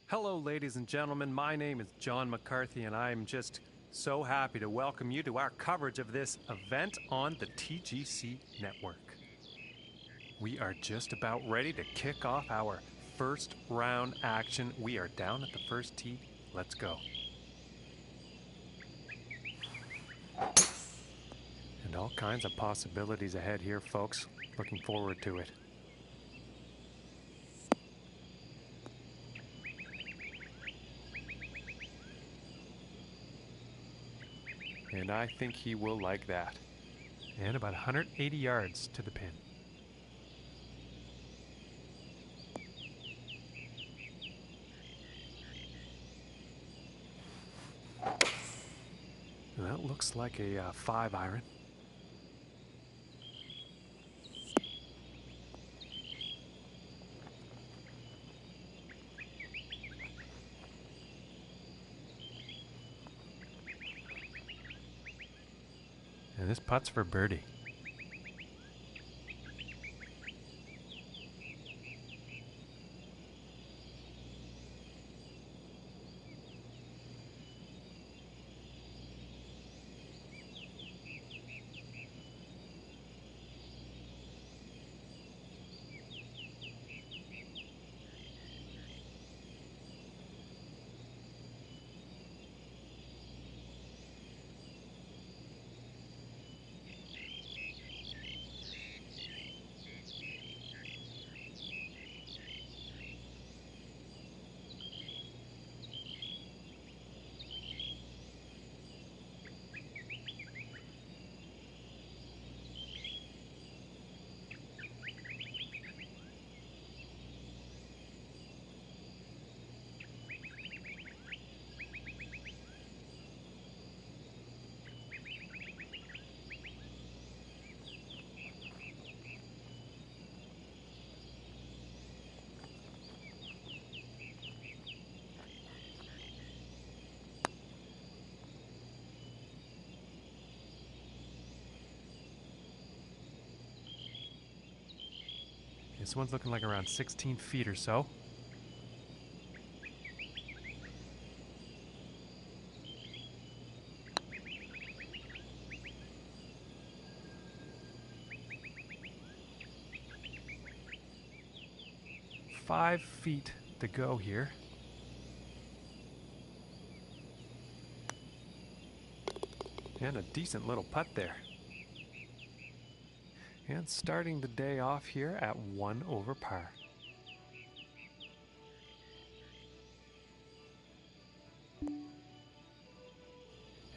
Hello, ladies and gentlemen. My name is John McCarthy, and I'm just so happy to welcome you to our coverage of this event on the TGC network. We are just about ready to kick off our first round action. We are down at the first tee. Let's go. And all kinds of possibilities ahead here, folks. Looking forward to it. And I think he will like that. And about 180 yards to the pin. And that looks like a 5-iron. And this putt's for birdie. This one's looking like around 16 feet or so. Five feet to go here. And a decent little putt there. And starting the day off here at 1 over par.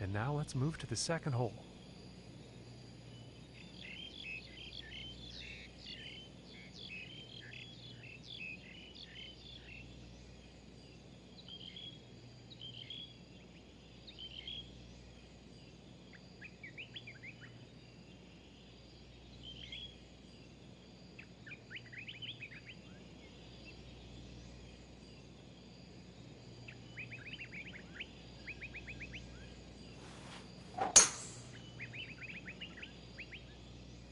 And now let's move to the second hole.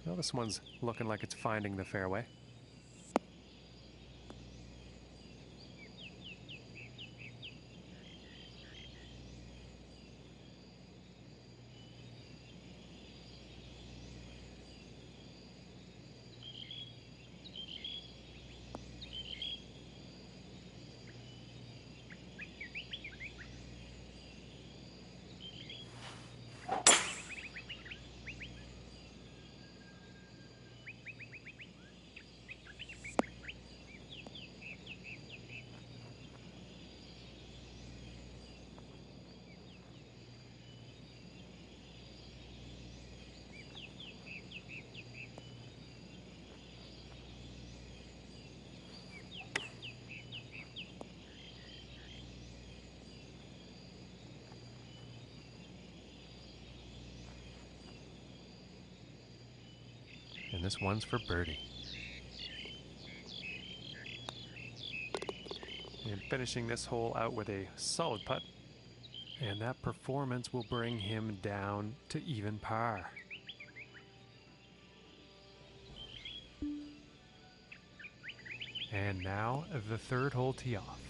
Well, this one's looking like it's finding the fairway. And this one's for birdie. And finishing this hole out with a solid putt. And that performance will bring him down to even par. And now the third hole tee off.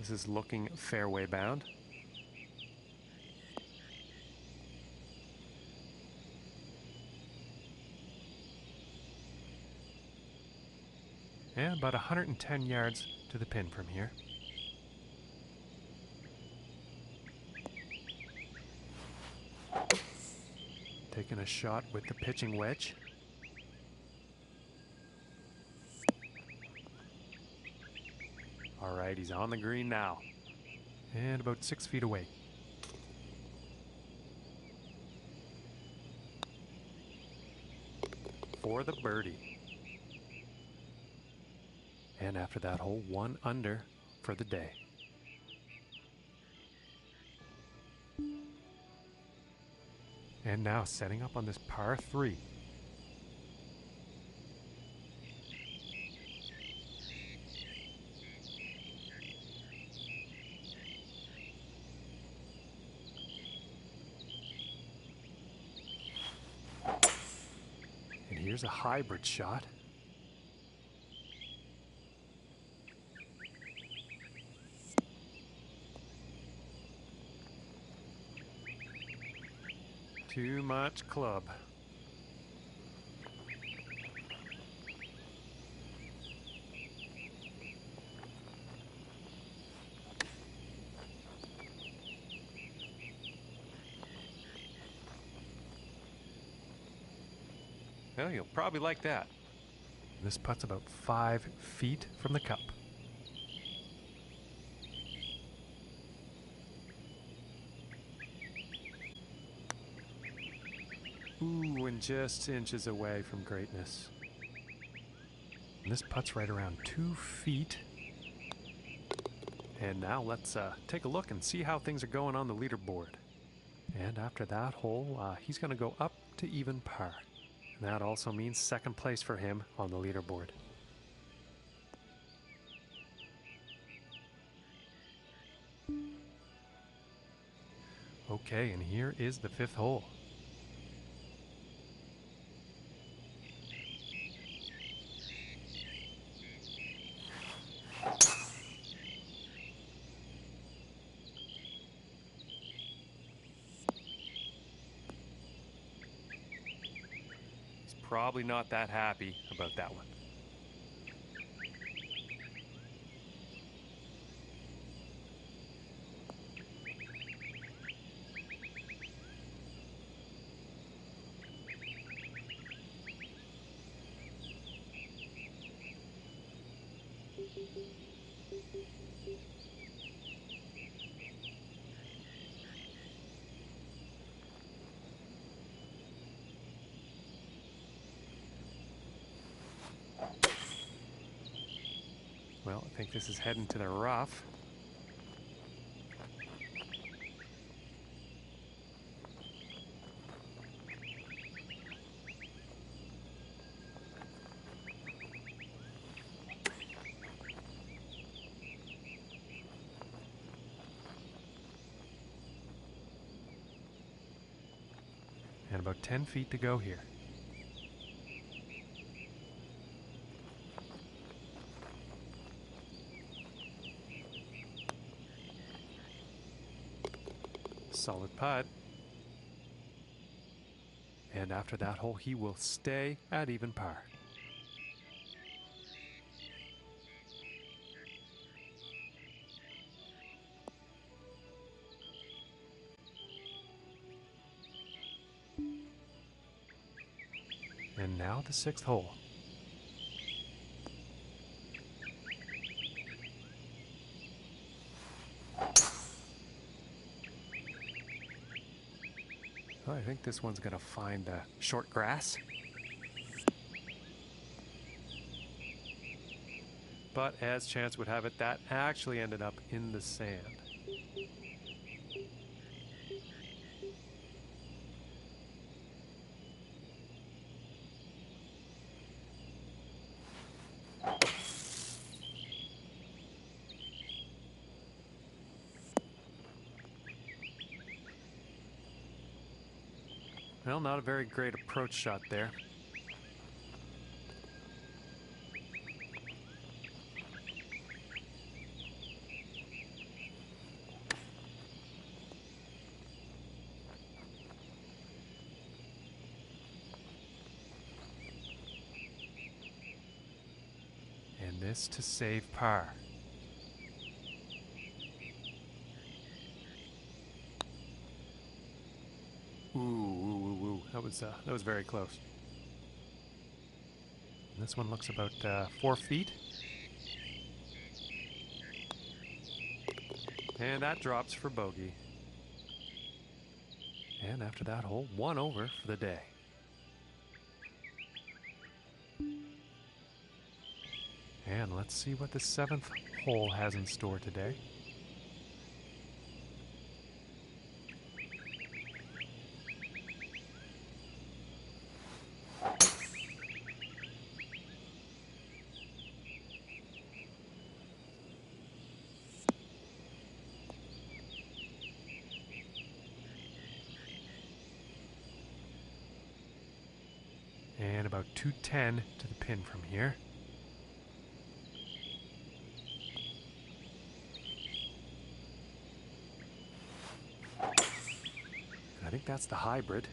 This is looking fairway bound. And about 110 yards to the pin from here. Taking a shot with the pitching wedge. All right, he's on the green now. And about 6 feet away. For the birdie. And after that hole, 1 under for the day. And now setting up on this par 3. And here's a hybrid shot. Too much club. Well, you'll probably like that. This putt's about 5 feet from the cup. Ooh, and just inches away from greatness. And this putt's right around 2 feet. And now let's take a look and see how things are going on the leaderboard. And after that hole, he's going to go up to even par. And that also means second place for him on the leaderboard. Okay, and here is the 5th hole. Probably not that happy about that one. Well, I think this is heading to the rough. And about 10 feet to go here. Solid putt. And after that hole, he will stay at even par. And now the 6th hole. Well, I think this one's going to find short grass. But as chance would have it, that actually ended up in the sand. Well, not a very great approach shot there. And this to save par. Ooh. That was very close. And this one looks about 4 feet. And that drops for bogey. And after that hole, 1 over for the day. And let's see what the 7th hole has in store today. And about 210 to the pin from here. I think that's the hybrid.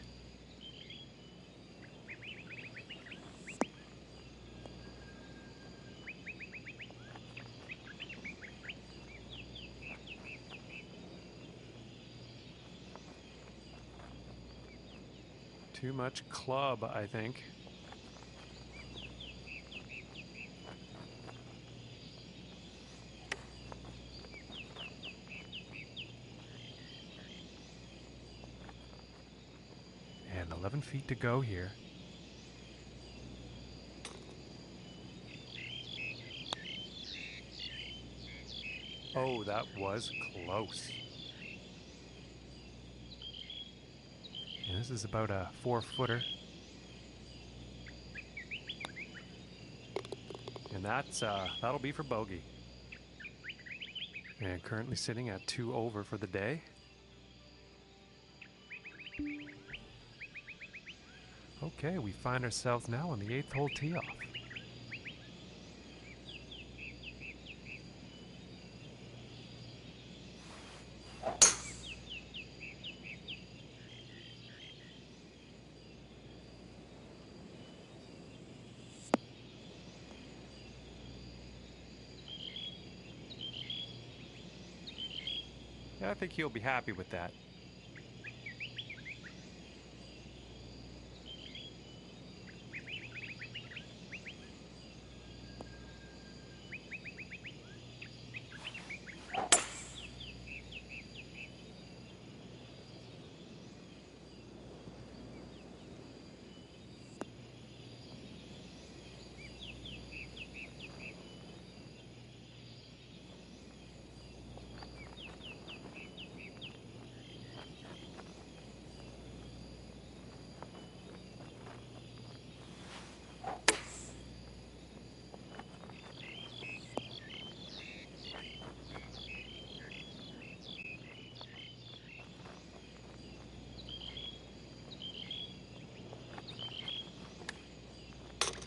Too much club, I think. And 11 feet to go here. Oh, that was close. And this is about a 4-footer. And that'll be for bogey. And currently sitting at 2 over for the day. Okay, we find ourselves now on the 8th hole tee off. I think he'll be happy with that.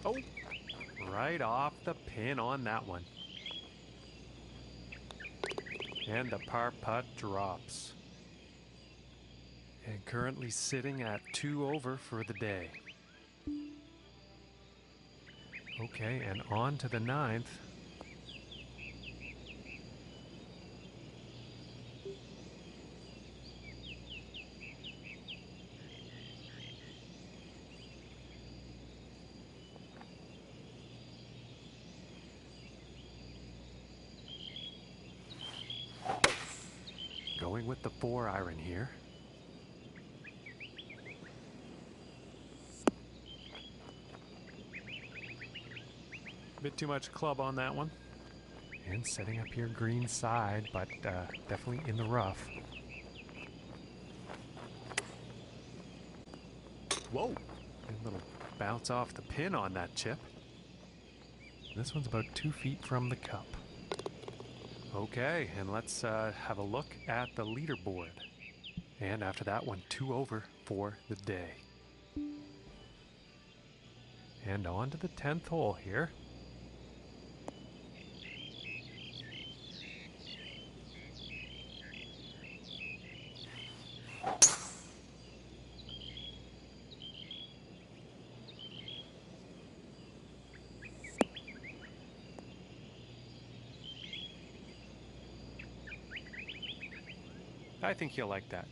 Oh, right off the pin on that one. And the par putt drops. And currently sitting at 2 over for the day. Okay, and on to the 9th. Going with the 4-iron here. Bit too much club on that one. And setting up here green side, but definitely in the rough. Whoa! A little bounce off the pin on that chip. This one's about 2 feet from the cup. Okay, and let's have a look at the leaderboard. And after that one, 2 over for the day. And on to the 10th hole here. I think he'll like that.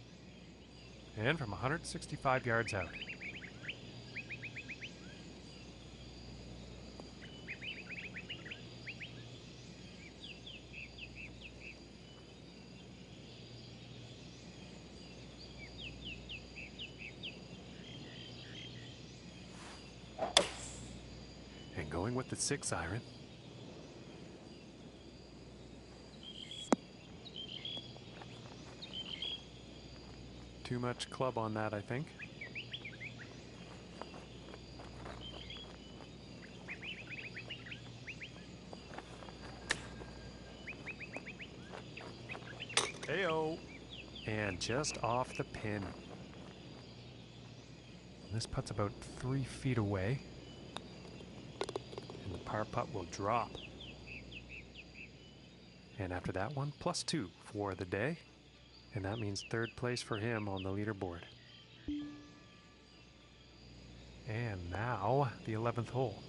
And from 165 yards out. And going with the 6-iron. Too much club on that, I think. Heyo! And just off the pin. This putt's about 3 feet away. And the par putt will drop. And after that one, +2 for the day. And that means 3rd place for him on the leaderboard. And now, the 11th hole.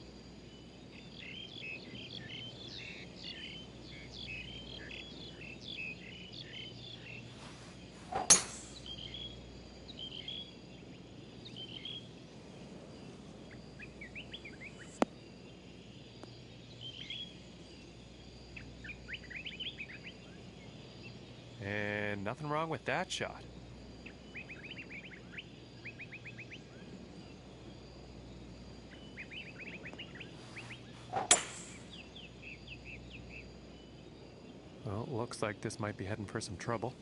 And nothing wrong with that shot. Well, looks like this might be heading for some trouble.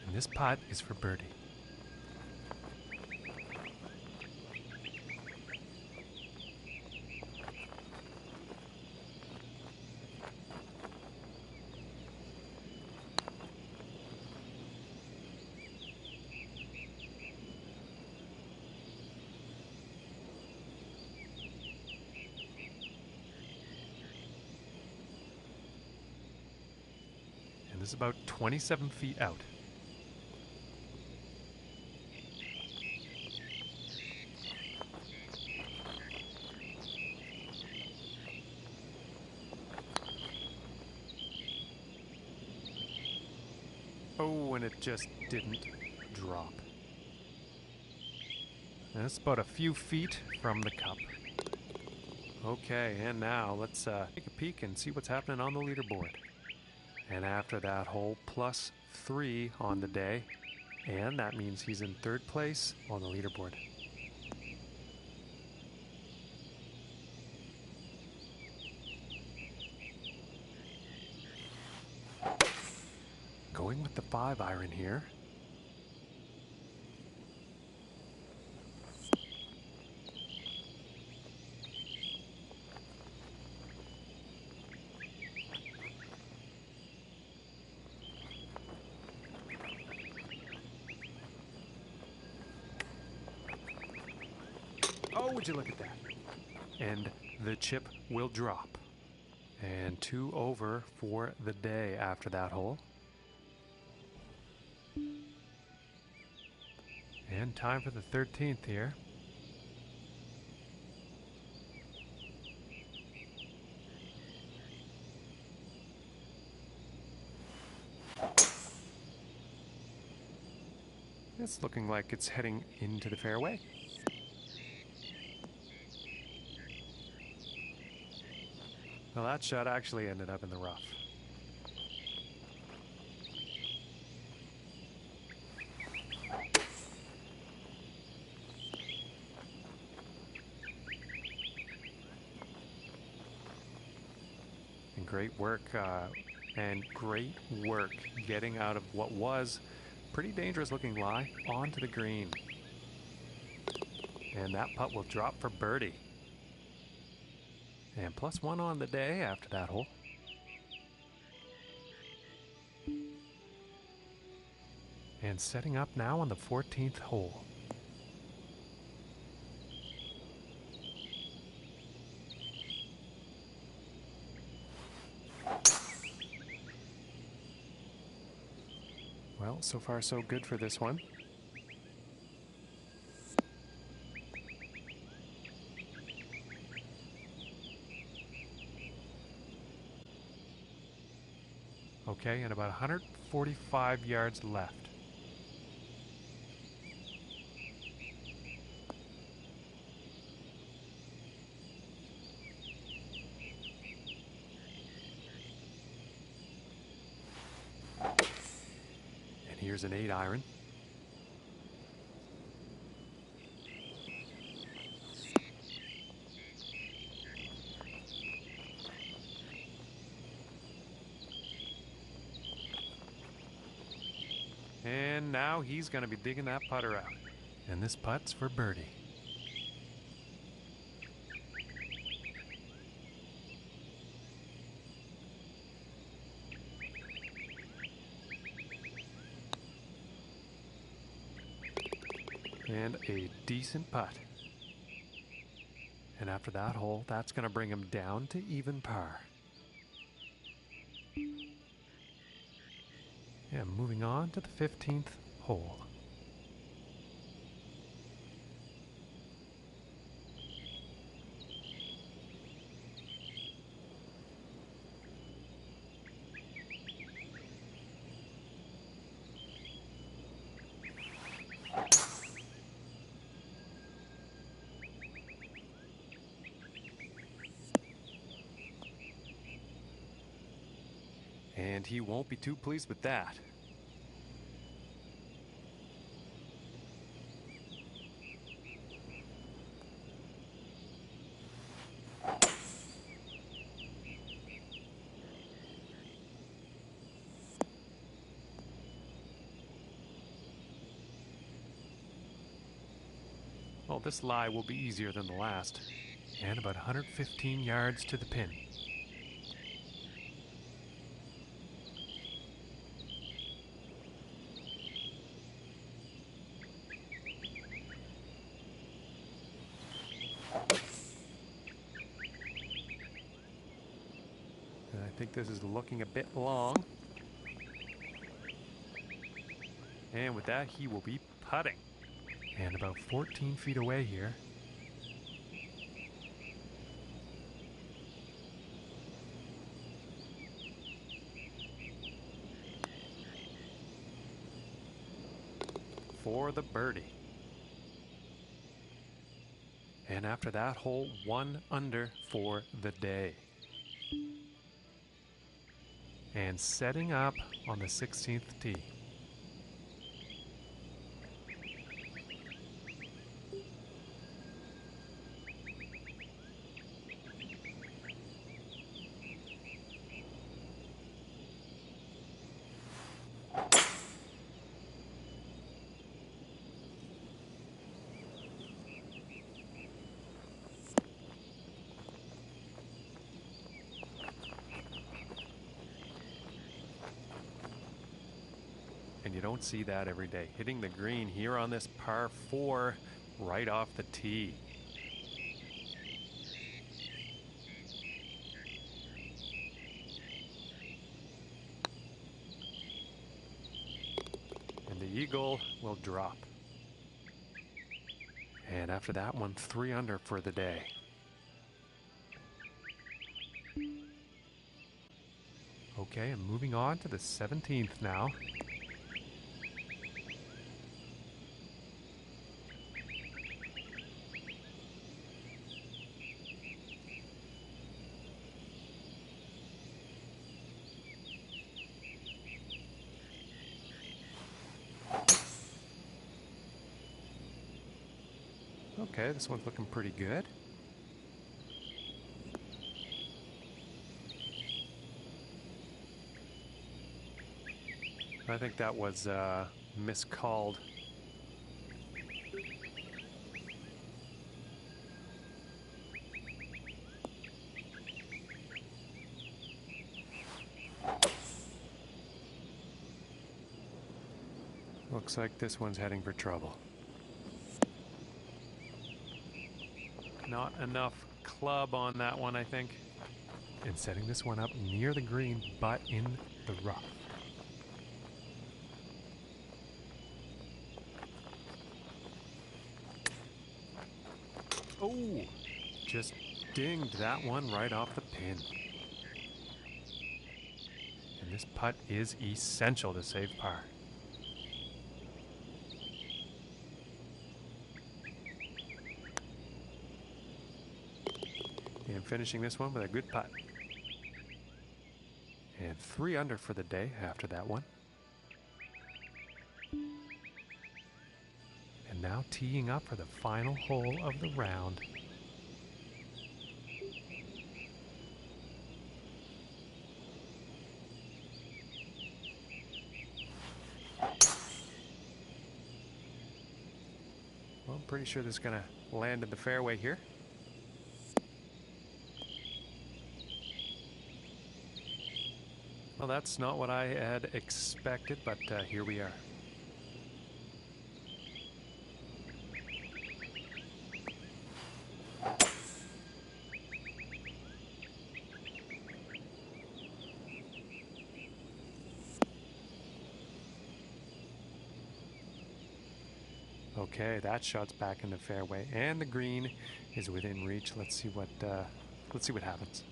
And this putt is for birdie. And this is about 27 feet out. Oh, and it just didn't drop. And it's about a few feet from the cup. Okay, and now let's take a peek and see what's happening on the leaderboard. And after that hole, +3 on the day. And that means he's in 3rd place on the leaderboard. Going with the 5-iron here. Oh, would you look at that? And the chip will drop. And 2 over for the day after that hole. And time for the 13th here. It's looking like it's heading into the fairway. Well, that shot actually ended up in the rough. And great work getting out of what was pretty dangerous looking lie onto the green. And that putt will drop for birdie. And +1 on the day after that hole. And setting up now on the 14th hole. Well, so far so good for this one. Okay, and about 145 yards left. And here's an 8-iron. And now he's going to be digging that putter out. And this putt's for birdie. And a decent putt. And after that hole, that's going to bring him down to even par. And moving on to the 15th hole. And he won't be too pleased with that. Well, this lie will be easier than the last. And about 115 yards to the pin. And I think this is looking a bit long. And with that, he will be putting. And about 14 feet away here. For the birdie. And after that hole, 1 under for the day. And setting up on the 16th tee. And you don't see that every day. Hitting the green here on this par 4 right off the tee. And the eagle will drop. And after that one, 3 under for the day. Okay, and moving on to the 17th now. Okay, this one's looking pretty good. I think that was miscalled. Looks like this one's heading for trouble. Not enough club on that one, I think. And setting this one up near the green, but in the rough. Oh, just dinged that one right off the pin. And this putt is essential to save par. And finishing this one with a good putt. And 3 under for the day after that one. And now teeing up for the final hole of the round. Well, I'm pretty sure this is going to land in the fairway here. Well, that's not what I had expected, but here we are. Okay, that shot's back in the fairway, and the green is within reach. Let's see what happens.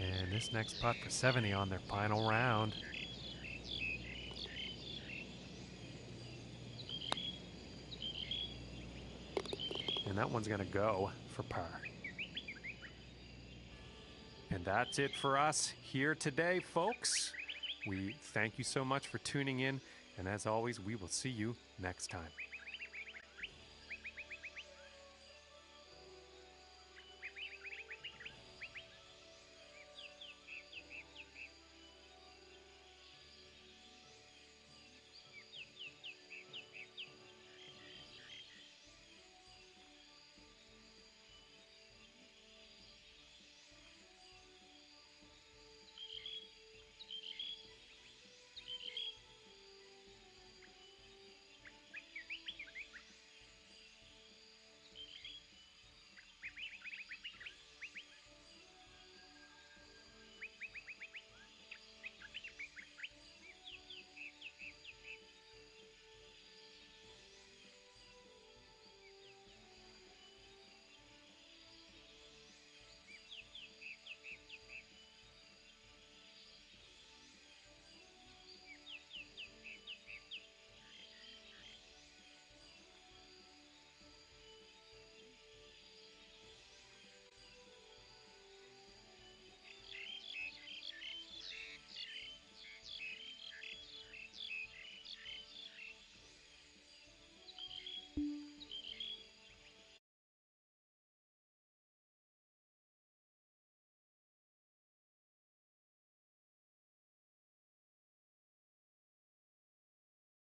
And this next putt for 70 on their final round. And that one's going to go for par. And that's it for us here today, folks. We thank you so much for tuning in. And as always, we will see you next time.